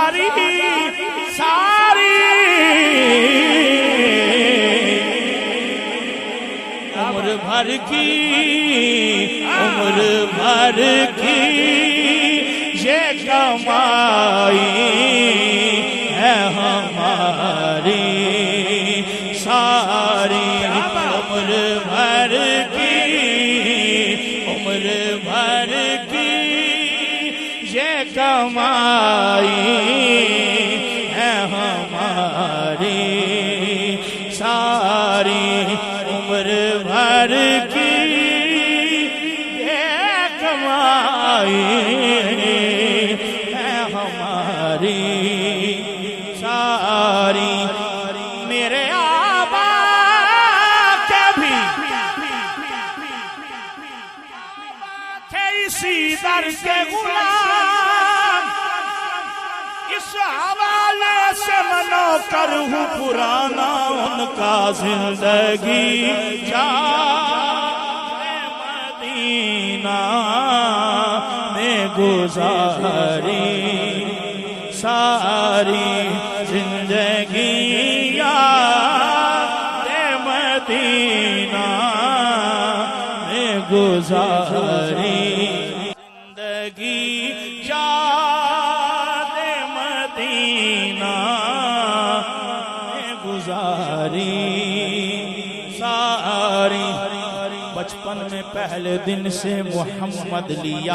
सारी सारी उम्र भर की ये कमाई है हमारी सारी उम्र भर की ये कमाई है हमारी सारी उम्र भर की ये कमाई है हमारी सारी। मेरे आबा के भी थे इसी दर के गुलाम, इस हवाले से मनो कर हूँ पुराना उनका जिंदगी जा मदीना में गुजारी सारी जिंदगी याद मदीना में गुजारी जिंदगी याद मदीना में गुजारी सारी। बचपन में पहले दिन से मोहम्मद लिया